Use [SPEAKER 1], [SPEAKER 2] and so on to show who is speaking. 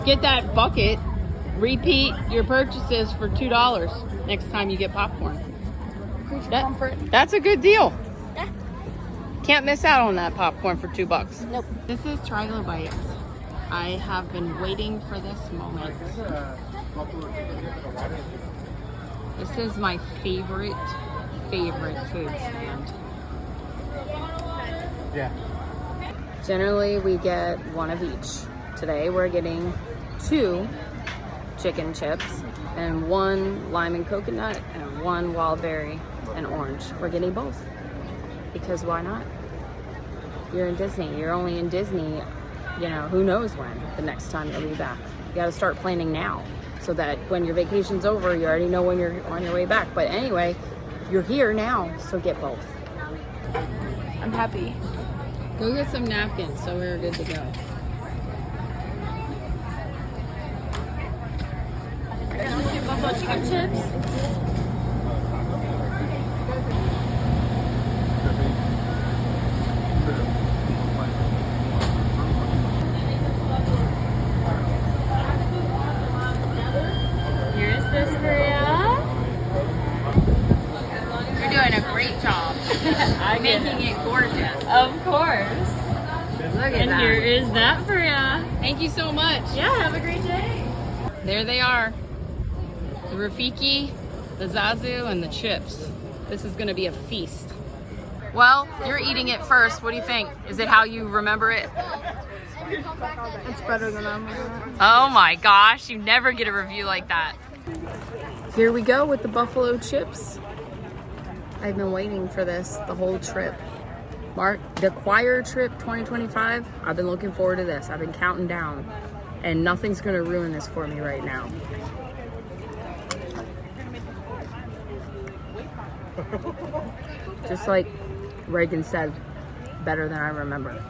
[SPEAKER 1] Get that bucket. Repeat your purchases for $2 next time you get popcorn.
[SPEAKER 2] Comfort.
[SPEAKER 1] That's a good deal.
[SPEAKER 2] Yeah.
[SPEAKER 1] Can't miss out on that popcorn for $2.
[SPEAKER 2] Nope.
[SPEAKER 1] This is Trilobites. I have been waiting for this moment. This is my favorite food stand.
[SPEAKER 3] Yeah.
[SPEAKER 1] Generally, we get one of each. Today, we're getting 2 chicken chips and 1 lime and coconut and 1 wild berry and orange. We're getting both because why not? You're in Disney. You're only in Disney, you know, who knows when the next time you'll be back. You got to start planning now so that when your vacation's over, you already know when you're on your way back. But anyway, you're here now, so get both.
[SPEAKER 2] I'm happy.
[SPEAKER 1] Go get some napkins so we're good to go.
[SPEAKER 2] Buffalo chicken chips. Here's this for ya.
[SPEAKER 1] You're doing a great job. Making it gorgeous.
[SPEAKER 2] Of course.
[SPEAKER 1] Look at
[SPEAKER 2] And
[SPEAKER 1] that.
[SPEAKER 2] here is that for ya.
[SPEAKER 1] Thank you so much.
[SPEAKER 2] Yeah, have a great day.
[SPEAKER 1] There they are. The Rafiki, the Zazu, and the chips. This is gonna be a feast. Well, you're eating it first. What do you think? Is it how you remember it?
[SPEAKER 2] It's better than I'm gonna.
[SPEAKER 1] Oh my gosh, you never get a review like that. Here we go with the buffalo chips. I've been waiting for this the whole trip. Mark, the choir trip 2025, I've been looking forward to this. I've been counting down and nothing's gonna ruin this for me right now. Just like Reagan said, better than I remember.